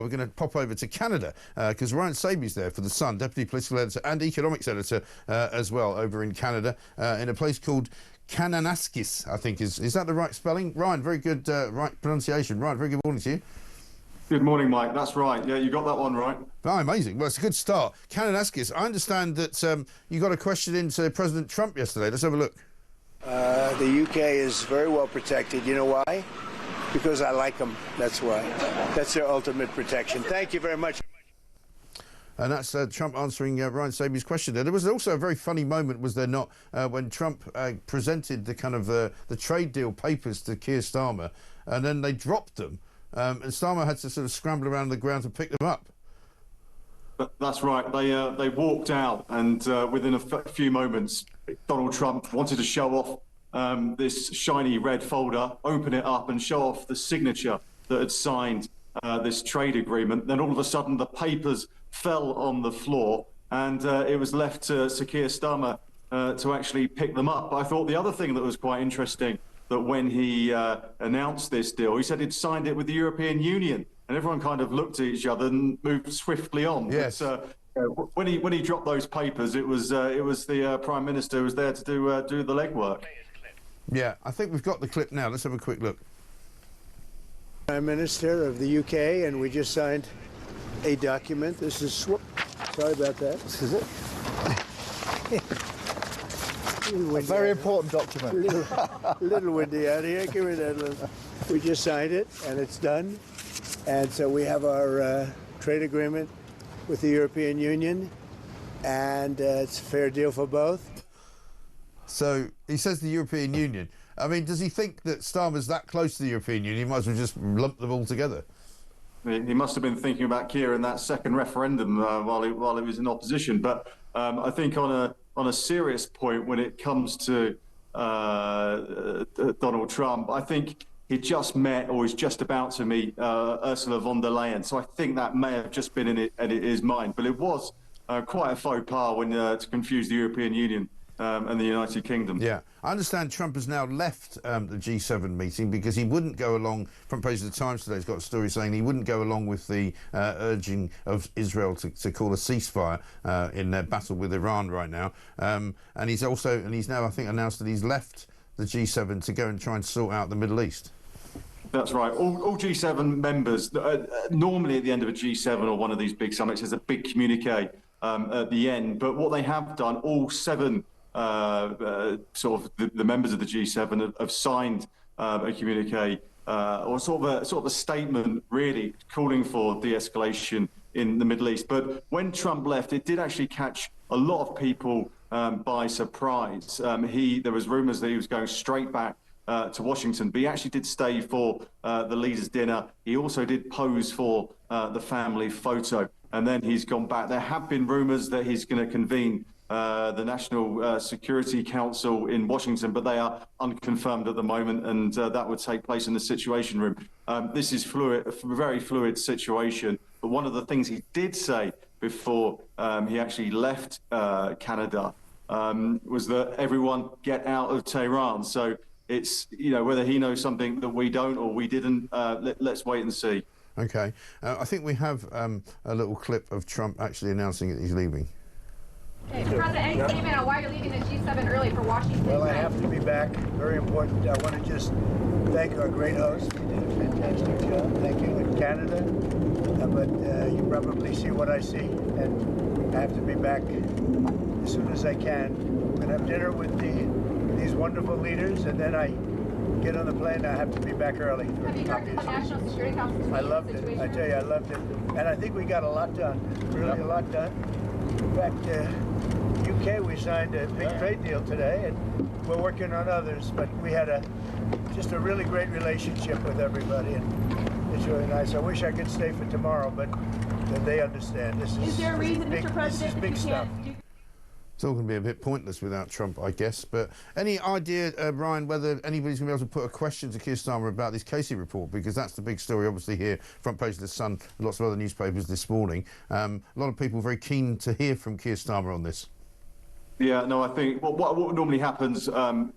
We're going to pop over to Canada because Ryan Sabey's there for The Sun, Deputy Political Editor and Economics Editor as well over in Canada in a place called Kananaskis, I think. Is that the right spelling? Ryan, very good right pronunciation. Ryan, very good morning to you. Good morning, Mike. That's right. Yeah, you got that one right. Oh, amazing. Well, it's a good start. Kananaskis, I understand that you got a question into President Trump yesterday. Let's have a look. The UK is very well protected. You know why? Because I like them. That's why. That's their ultimate protection. Thank you very much. And that's Trump answering Ryan Sabey's question there. There was also a very funny moment, was there not, when Trump presented the kind of the trade deal papers to Keir Starmer, and then they dropped them, and Starmer had to sort of scramble around the ground to pick them up. That's right. They walked out, and within a few moments, Donald Trump wanted to show off this shiny red folder, open it up and show off the signature that had signed this trade agreement. Then all of a sudden the papers fell on the floor, and it was left to Keir Starmer to actually pick them up. But I thought the other thing that was quite interesting, that when he announced this deal, he said he'd signed it with the European Union, and everyone kind of looked at each other and moved swiftly on. Yes. But, when he dropped those papers, it was the Prime Minister who was there to do the legwork. Yeah, I think we've got the clip now. Let's have a quick look. Prime Minister of the UK, and we just signed a document. This is sorry about that. This is it. A very important document. Little windy out here. Give me that little. We just signed it, and it's done. And so we have our trade agreement with the European Union, and it's a fair deal for both. So he says the European Union. I mean, does he think that Starmer's that close to the European Union? He might as well just lump them all together. He must have been thinking about Keir in that second referendum while he was in opposition. But I think on a serious point, when it comes to Donald Trump, I think he just met, or is just about to meet, Ursula von der Leyen. So I think that may have just been in his mind. But it was quite a faux pas when to confuse the European Union and the United Kingdom. Yeah, I understand Trump has now left the G7 meeting because he wouldn't go along. Front page of the Times today's got a story saying he wouldn't go along with the urging of Israel to call a ceasefire in their battle with Iran right now. And he's now, I think, announced that he's left the G7 to go and try and sort out the Middle East. That's right. All G7 members, normally at the end of a G7 or one of these big summits, there's a big communique at the end. But what they have done, all seven sort of the members of the G7 have signed a communique or sort of a statement, really calling for de-escalation in the Middle East. But when Trump left, it did actually catch a lot of people by surprise. There was rumours that he was going straight back to Washington, but he actually did stay for the leaders' dinner. He also did pose for the family photo, and then he's gone back. There have been rumours that he's going to convene the National Security Council in Washington, but they are unconfirmed at the moment, and that would take place in the Situation Room. This is fluid, a very fluid situation, but one of the things he did say before he actually left Canada was that everyone get out of Tehran. So it's, whether he knows something that we don't or we didn't, let's wait and see. Okay. I think we have a little clip of Trump actually announcing that he's leaving. Okay, President, any statement on why you're leaving the G7 early for Washington? Well, I have to be back. Very important. I want to just thank our great host. You did a fantastic job. Thank you in Canada. But you probably see what I see, and I have to be back as soon as I can. I'm going to have dinner with these wonderful leaders, and then I get on the plane. I have to be back early. Have you heard the National Security Council? I loved it. I tell you, I loved it. And I think we got a lot done. Really a lot done. In fact, UK, we signed a big trade deal today, and we're working on others, but we had just a really great relationship with everybody, and it's really nice. I wish I could stay for tomorrow, but they understand. Is there a reason, Mr. President, this is big stuff. It's all going to be a bit pointless without Trump, I guess. But any idea, Ryan, whether anybody's going to be able to put a question to Keir Starmer about this Casey report? Because that's the big story, obviously, here, front page of The Sun, lots of other newspapers this morning. A lot of people very keen to hear from Keir Starmer on this. Yeah, no, I think what normally happens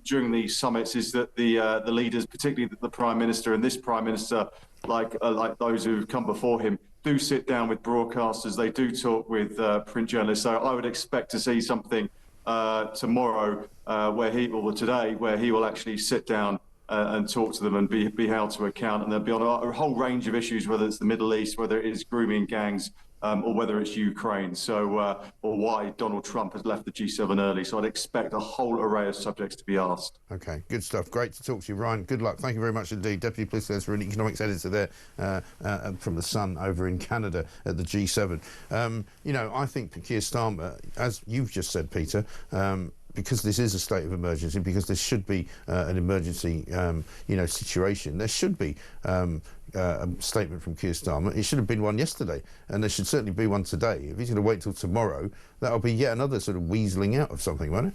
during these summits is that the leaders, particularly the Prime Minister and this Prime Minister, like those who've come before him, do sit down with broadcasters. They do talk with print journalists. So I would expect to see something tomorrow or today, where he will actually sit down and talk to them and be held to account. And they'll be on a whole range of issues, whether it's the Middle East, whether it is grooming gangs, or whether it's Ukraine, or why Donald Trump has left the G7 early. So I'd expect a whole array of subjects to be asked. Okay, good stuff. Great to talk to you, Ryan. Good luck. Thank you very much indeed. Deputy Political Editor and Economics Editor there from The Sun over in Canada at the G7. You know, I think Keir Starmer, as you've just said, Peter, because this is a state of emergency, because there should be an emergency, situation, there should be a statement from Keir Starmer. It should have been one yesterday, and there should certainly be one today. If he's going to wait till tomorrow, that'll be yet another sort of weaseling out of something, won't it?